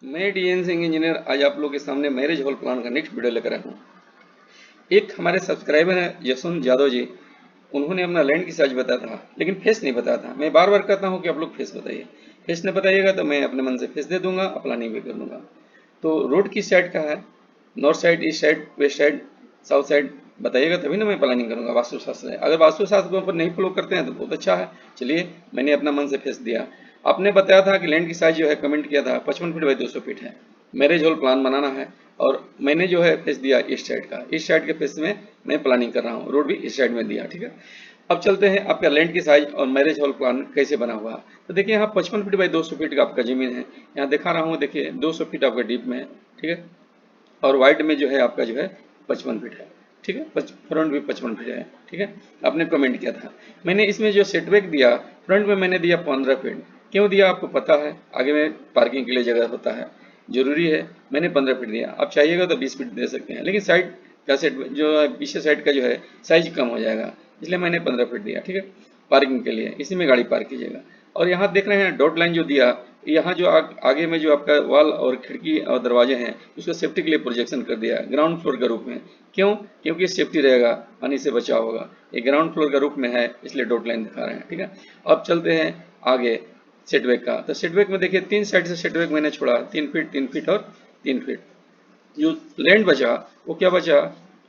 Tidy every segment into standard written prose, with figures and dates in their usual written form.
मैं DN Singh engineer आज आप लोगों के सामने मैरिज हॉल प्लान का नेक्स्ट वीडियो लेकर आया हूँ। एक हमारे सब्सक्राइबर हैं जसवंत यादव जी, उन्होंने अपना लैंड की साइज बताया था लेकिन फेस नहीं बताया था। मैं बार बार कहता हूँ कि आप लोग फेस बताइए, फेस नहीं बताइएगा तो मैं अपने मन से फेस दे दूंगा, प्लानिंग भी कर दूंगा। तो रोड किस साइड का है, north side, east side, west side, south side बताइएगा तभी ना मैं प्लानिंग करूंगा वास्तुशास्त्र से। अगर वास्तुशास्त्र के ऊपर नहीं फॉलो करते हैं तो बहुत अच्छा है। चलिए, मैंने अपना मन से फेस दिया। आपने बताया था कि लैंड की साइज जो है, कमेंट किया था 55 फीट बाई 200 फीट है। मैरिज हॉल प्लान बनाना है और मैंने जो है फेस दिया ईस्ट साइड का। ईस्ट साइड के फेस में मैं प्लानिंग कर रहा हूँ, रोड भी ईस्ट साइड में दिया। ठीक है, अब चलते हैं आपका लैंड की साइज और मैरिज हॉल प्लान कैसे बना हुआ है। तो देखिए, यहाँ 55 फीट बाई 200 फीट का आपका जमीन है। यहाँ दिखा रहा हूँ, देखिए 200 फीट आपका डीप में है। ठीक है, और वाइड में जो है आपका जो है 55 फीट है। ठीक है, फ्रंट भी 55 फीट है। ठीक है, आपने कमेंट किया था। मैंने इसमें जो सेटबैक दिया, फ्रंट में मैंने दिया 15 फीट। क्यों दिया आपको पता है, आगे में पार्किंग के लिए जगह होता है, जरूरी है। मैंने 15 फीट दिया, आप चाहिएगा तो 20 फीट दे सकते हैं, लेकिन साइड का सेट जो है, पीछे साइड का जो है साइज कम हो जाएगा, इसलिए मैंने 15 फीट दिया। ठीक है, पार्किंग के लिए इसी में गाड़ी पार्क कीजिएगा। और यहाँ देख रहे हैं डॉट लाइन जो दिया, यहाँ जो आगे में जो आपका वॉल और खिड़की और दरवाजे हैं, उसको सेफ्टी के लिए प्रोजेक्शन कर दिया ग्राउंड फ्लोर के रूप में। क्यों? क्योंकि सेफ्टी रहेगा, पानी से बचाव होगा। ये ग्राउंड फ्लोर का रूप में है, इसलिए डॉट लाइन दिखा रहे हैं। ठीक है, अब चलते हैं आगे सेटबैक का। तो सेटबैक में देखिए, 3 साइड से सेटबैक मैंने छोड़ा, 3 फीट, 3 फीट और 3 फीट। जो लैंड बचा वो क्या बचा,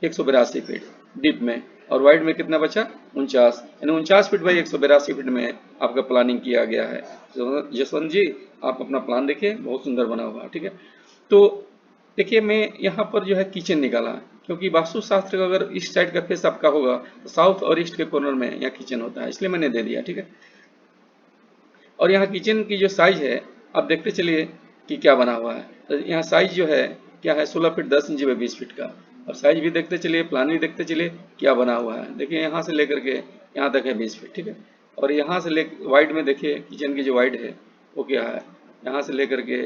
182 फीट डीप में, और वाइड में कितना बचा, 49, यानी 49 फीट बाई 182 फीट में आपका प्लानिंग किया गया है। तो जसवंत जी, आप अपना प्लान देखिए, बहुत सुंदर बना हुआ है। ठीक है, तो देखिए, मैं यहाँ पर जो है किचन निकाला, क्योंकि वास्तुशास्त्र का अगर ईस्ट साइड का फेस आपका होगा तो साउथ और ईस्ट के कॉर्नर में यहाँ किचन होता है, इसलिए मैंने दे दिया। ठीक है, और यहाँ किचन की जो साइज है, आप देखते चलिए कि क्या बना हुआ है। तो यहाँ साइज जो है क्या है, 16 फीट 10 इंच बाई 20 फीट का। और साइज भी देखते चलिए, प्लान भी देखते चलिए क्या बना हुआ है। देखिए, यहाँ से लेकर के यहाँ तक है 20 फीट। ठीक है, और यहाँ से ले वाइड में देखिए, किचन की जो वाइड है वो क्या है, यहाँ से लेकर के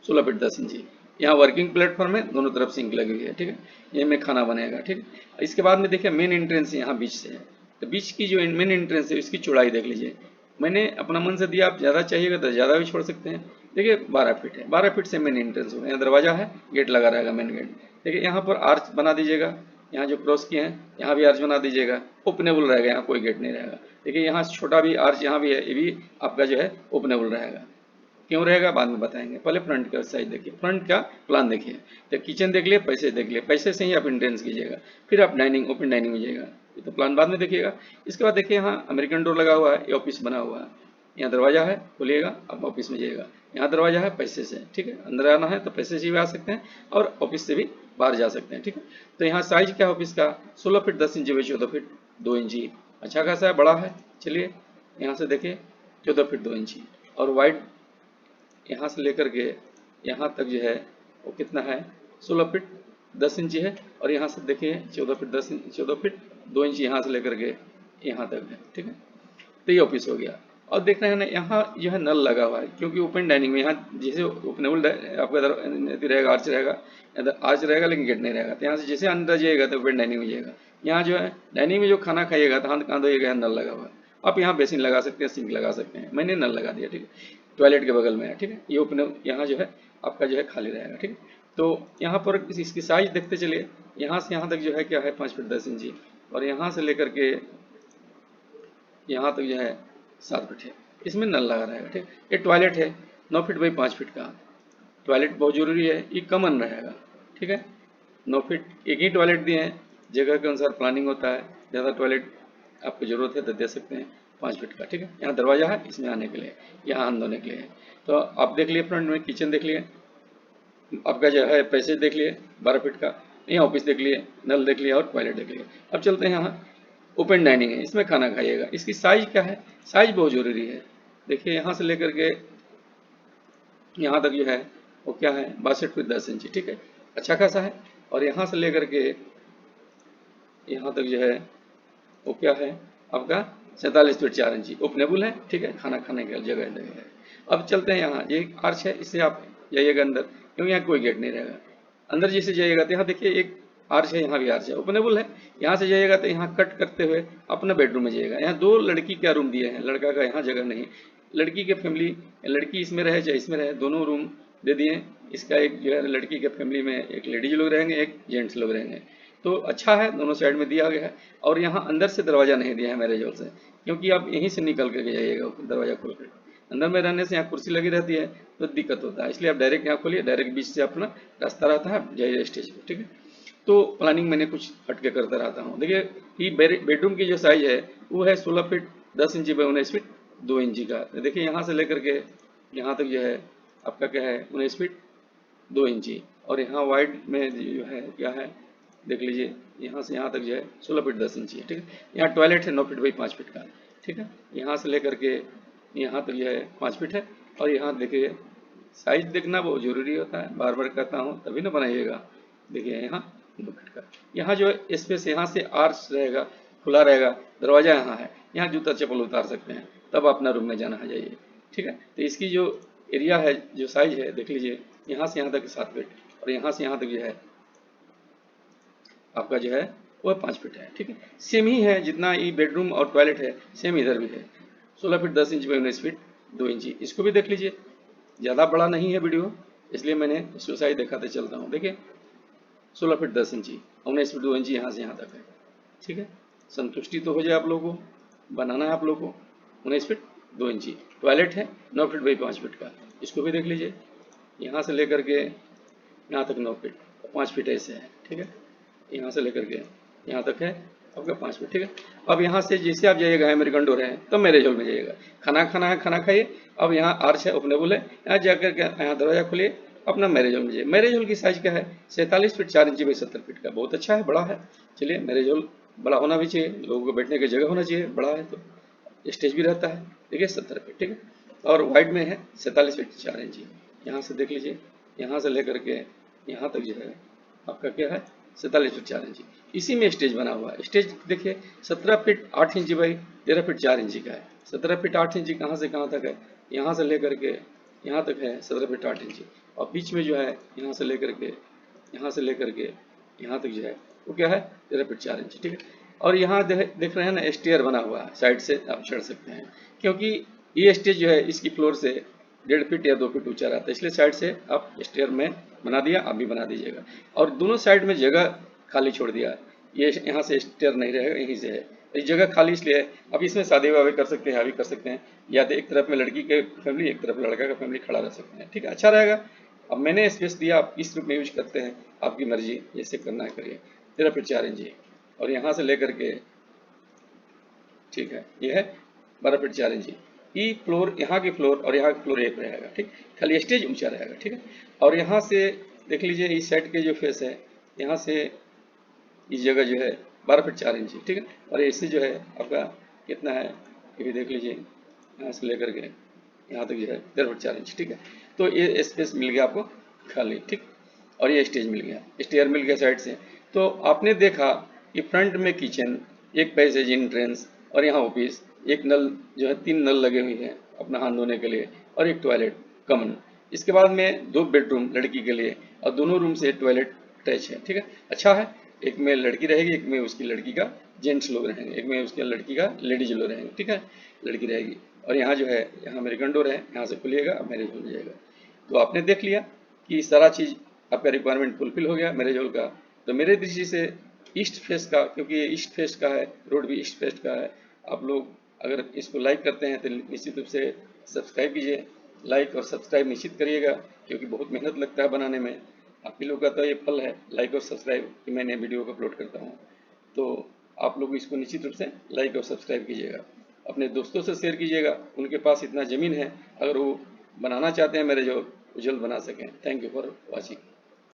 16 फीट 10 इंची। यहाँ वर्किंग प्लेटफॉर्म है, दोनों तरफ सिंक लगी हुई है। ठीक है, ये में खाना बनेगा। ठीक है, इसके बाद में देखिए मेन एंट्रेंस यहाँ बीच से है। तो बीच की जो मेन एंट्रेंस है इसकी चौड़ाई देख लीजिए, मैंने अपना मन से दिया, आप ज़्यादा चाहिएगा तो ज़्यादा भी छोड़ सकते हैं। देखिए 12 फीट है, 12 फीट से मेन एंट्रेंस होगा। यहाँ दरवाजा है, गेट लगा रहेगा, मेन गेट। देखिए, यहाँ पर आर्च बना दीजिएगा, यहाँ जो क्रॉस किए हैं यहाँ भी आर्च बना दीजिएगा, ओपनेबल रहेगा, यहाँ कोई गेट नहीं रहेगा। देखिए, यहाँ छोटा भी आर्च यहाँ भी है, ये भी आपका जो है ओपनेबल रहेगा। क्यों रहेगा बाद में बताएंगे, पहले फ्रंट का साइज देखिए, फ्रंट का प्लान देखिए। तो किचन देख लिए, पैसे देख लिए, पैसे से ही आप एंट्रेंस कीजिएगा, फिर आप डाइनिंग, ओपन डाइनिंग में जाइएगा। ये तो प्लान बाद में देखिएगा। इसके बाद देखिए, यहाँ अमेरिकन डोर लगा हुआ है, ये ऑफिस बना हुआ है। यहाँ दरवाजा है, खोलिएगा, आप ऑफिस में जाइएगा। यहाँ दरवाजा है पैसे से। ठीक है, अंदर आना है तो पैसे से भी आ सकते हैं और ऑफिस से भी बाहर जा सकते हैं। ठीक है, तो यहाँ साइज क्या है ऑफिस का, 16 फीट 10 इंची बाई 14 फीट 2 इंची। अच्छा खासा है, बड़ा है। चलिए, यहाँ से देखिए 14 फीट 2 इंची, और वाइड यहाँ से लेकर के यहाँ तक जो है वो कितना है, 16 फीट 10 इंची है। और यहाँ से देखिए 14 फीट 10 इंच, 14 फीट 2 इंची यहाँ से लेकर के यहाँ तक है। ठीक है, तो ये ऑफिस हो गया। और देख रहे हैं ना, यहाँ जो है नल लगा हुआ है, क्योंकि ओपन डाइनिंग में यहाँ जैसे ओपनेबल आपका रहेगा, आर्च रहेगा, आर्च रहेगा लेकिन गेट नहीं रहेगा। तो यहाँ से जैसे अंदर जाइएगा तो ओपन डाइनिंग में जाइएगा। यहाँ जो है डाइनिंग में जो खाना खाइएगा तो हाथ कहाँ धोइएगा, यहाँ नल लगा हुआ है। आप यहाँ बेसिन लगा सकते हैं, सिंक लगा सकते हैं, मैंने नल लगा दिया। ठीक है, टॉयलेट के बगल में है। ठीक है, ये ओपन यहाँ जो है आपका जो है खाली रहेगा। ठीक है, तो यहाँ पर इसकी साइज देखते चलिए, यहाँ से यहाँ तक जो है क्या है, 5 फीट 10 इंची, और यहाँ से लेकर के यहाँ तक जो है 7 फीट है। इसमें नल लगा रहेगा। ठीक, ये टॉयलेट है 9 फीट बाई 5 फीट का। टॉयलेट बहुत जरूरी है, ये कॉमन रहेगा। ठीक है, 9 फीट, एक ही टॉयलेट दिए हैं, जगह के अनुसार प्लानिंग होता है। ज़्यादा टॉयलेट आपको जरूरत है तो दे सकते हैं, 5 फीट का। ठीक है, यहाँ दरवाजा है, इसमें आने के लिए, यहाँ हाथ धोने के लिए। तो आप देख लिए, फ्रंट में किचन देख लिए, आपका जो है पैसेज देख लिए 12 फीट का, यहाँ ऑफिस देख लिए, नल देख लिया और टॉयलेट देख लिए। अब चलते हैं यहाँ, ओपन डाइनिंग है, इसमें खाना खाइएगा। इसकी साइज क्या है, साइज बहुत जरूरी है। देखिए, यहाँ से लेकर के यहाँ तक जो है वो क्या है, 62 फीट 10 इंची। ठीक है, अच्छा खासा है। और यहाँ से लेकर के यहाँ तक जो है वो क्या है आपका, 47 फीट 4 इंची, ओपनेबल है। ठीक है, खाना खाने की जगह है। अब चलते हैं यहाँ, ये आर्च है, इससे आप जाइएगा अंदर, क्योंकि यहाँ कोई गेट नहीं रहेगा। अंदर जैसे जाइएगा तो यहाँ देखिए एक आर्च है, यहाँ भी आर्च है, ओपनेबल है। यहाँ से जाइएगा तो यहाँ कट करते हुए अपना बेडरूम में जाइएगा। यहाँ 2 लड़की का रूम दिए हैं, लड़का का यहाँ जगह नहीं। लड़की के फैमिली, लड़की इसमें रहे चाहे इसमें रहे, दोनों रूम दे दिए। इसका एक जो है लड़की के फैमिली में एक लेडीज लोग रहेंगे, एक जेंट्स लोग रहेंगे। तो अच्छा है, दोनों साइड में दिया गया है। और यहाँ अंदर से दरवाजा नहीं दिया है मैरिज हॉल से, क्योंकि आप यहीं से निकल करके जाइएगा दरवाजा खोल कर। अंदर में रहने से यहाँ कुर्सी लगी रहती है तो दिक्कत होता है, इसलिए आप डायरेक्ट यहाँ खोलिए, डायरेक्ट बीच से अपना रास्ता रहता है, जाइए स्टेज पर। ठीक है, तो प्लानिंग मैंने कुछ हटके करता रहता हूँ। देखिए ये बेडरूम की जो साइज है वो है 16 फीट 10 इंची बाई 19 फीट 2 इंची का। तो देखिए यहाँ से लेकर के यहाँ तक जो है आपका क्या है 19 फीट 2 इंची। और यहाँ वाइड में जो है क्या है देख लीजिए, यहाँ से यहाँ तक जो है 16 फीट 10 इंची है। ठीक है, यहाँ टॉयलेट है 9 फीट बाई 5 फीट का। ठीक है, यहाँ से लेकर के यहाँ तक जो है 5 फीट है। और यहाँ देखिए साइज देखना बहुत जरूरी होता है, बार बार कहता हूँ तभी ना बनाइएगा। देखिए यहाँ 2 फीट का, यहाँ जो स्पेस यहाँ से आर्च रहेगा, खुला रहेगा, दरवाजा यहाँ है, यहाँ जूता चप्पल उतार सकते हैं, तब अपना रूम में जाना है जाइए। ठीक है, तो इसकी जो एरिया है जो साइज है देख लीजिए, यहाँ से यहाँ तक 7 फीट और यहाँ से यहाँ तक जो है आपका जो है वह 5 फीट है। ठीक है, सेम ही है, जितना ये बेडरूम और टॉयलेट है सेम इधर भी है, 16 फीट 10 इंच बाई 19 फीट 2 इंची। इसको भी देख लीजिए, ज़्यादा बड़ा नहीं है वीडियो, इसलिए मैंने इसको साइज दिखाते चलता हूँ। देखिए 16 फीट 10 इंची 19 फीट 2 इंची यहाँ से यहाँ तक है। ठीक है, संतुष्टि तो हो जाए आप लोगों को, बनाना है आप लोगों को। 19 फीट 2 इंची टॉयलेट है 9 फीट बाई 5 फीट का, इसको भी देख लीजिए, यहाँ से लेकर के यहाँ तक 9 फीट 5 फीट ऐसे है। ठीक है, यहाँ से लेकर के यहाँ तक है आपका 5 फीट। ठीक है, अब यहाँ से जैसे आप जाइएगा अमेरिकन डोर है तब मैरिज हॉल में जाइएगा, खाना खाना है खाना खाइए। अब यहाँ आर्च है ओपनेबल है, यहाँ जाकर के यहाँ दरवाजा खोलिए, अपना मैरिज हॉल में जाइए। मैरिज हॉल की साइज क्या है 47 फीट 4 इंची बाई 70 फीट का, बहुत अच्छा है, बड़ा है। चलिए मैरिज हॉल बड़ा होना भी चाहिए, लोगों को बैठने की जगह होना चाहिए, बड़ा है तो स्टेज भी रहता है। देखिए 70 फीट। ठीक है, और वाइड में है 47 फीट 4 इंची। यहाँ से देख लीजिए, यहाँ से लेकर के यहाँ तक जो है आपका क्या है 47 फीट 4 इंची। इसी में स्टेज बना हुआ है। स्टेज देखिए 17 फीट 8 इंची बाई 13 फीट 4 इंची का है। 17 फीट 8 इंची कहाँ से कहाँ तक है, यहाँ से लेकर के यहाँ तक है 17 फीट 8 इंची। और बीच में जो है यहाँ से लेकर के यहाँ तक जो है वो क्या है 13 फीट 4 इंची। ठीक है, और यहाँ देख रहे हैं ना स्टेयर बना हुआ है, साइड से आप चढ़ सकते हैं, क्योंकि ये स्टेज जो है इसकी फ्लोर से 1.5 फीट या 2 फीट ऊंचा रहता है, इसलिए साइड से आप स्टेयर में बना दिया, आप भी बना दीजिएगा। और दोनों साइड में जगह खाली छोड़ दिया, ये यहाँ से स्टेयर नहीं रहेगा, यहीं से है, इस जगह खाली इसलिए है। अब इसमें शादी वादी कर सकते हैं, यहाँ भी कर सकते हैं, या तो एक तरफ में लड़की के फैमिली एक तरफ लड़का का फैमिली खड़ा रह सकते हैं। ठीक है, अच्छा रहेगा। अब मैंने स्पेस दिया, आप किस रूप में यूज करते हैं आपकी मर्जी, जैसे करना है करिए। 13 फीट 4 इंची और यहाँ से लेकर के ठीक है ये है 12 फीट 4 इंची। ई फ्लोर यहाँ की फ्लोर और यहाँ की फ्लोर एक रहेगा। ठीक, खाली स्टेज ऊंचा रहेगा। ठीक है, और यहाँ से देख लीजिए इस साइड के जो फेस है, यहाँ से इस जगह जो है 12 फीट 4 इंची। ठीक है, और ऐसे जो है आपका कितना है ये भी देख लीजिए, यहाँ से लेकर के यहाँ तक जो है 13 फीट 4 इंच। ठीक है, तो ये स्पेस मिल गया आपको खाली। ठीक, और ये स्टेज मिल गया, स्टेयर मिल गया साइड से। तो आपने देखा कि फ्रंट में किचन, एक पैसेज एंट्रेंस और यहाँ ऑफिस, एक नल जो है 3 नल लगे हुए हैं अपना हाथ धोने के लिए, और एक टॉयलेट कॉमन। इसके बाद में 2 बेडरूम लड़की के लिए और दोनों रूम से टॉयलेट अटैच है। ठीक है, अच्छा है, एक में लड़की रहेगी, एक में उसकी लड़की का जेंट्स लोग रहेंगे, एक में उसके लड़की का लेडीज लोग रहेंगे। ठीक है, लड़की रहेगी। और यहाँ जो है यहाँ अमेरिकन डोर है, यहाँ से खुलिएगा मैरिज हो जाएगा। तो आपने देख लिया कि सारा चीज़ आपका रिक्वायरमेंट फुलफिल हो गया मैरिज हॉल का। तो मेरे दृष्टि से ईस्ट फेस का, क्योंकि ये ईस्ट फेस का है, रोड भी ईस्ट फेस का है, आप लोग अगर इसको लाइक करते हैं तो निश्चित रूप से सब्सक्राइब कीजिए। लाइक और सब्सक्राइब निश्चित करिएगा, क्योंकि बहुत मेहनत लगता है बनाने में। आप ही लोग का तो ये फल है लाइक और सब्सक्राइब कि मैंने वीडियो को अपलोड करता हूँ। तो आप लोग इसको निश्चित रूप से लाइक और सब्सक्राइब कीजिएगा, अपने दोस्तों से शेयर कीजिएगा, उनके पास इतना ज़मीन है, अगर वो बनाना चाहते हैं मैरिज हॉल, वो जल्द बना सकें। Thank you for watching.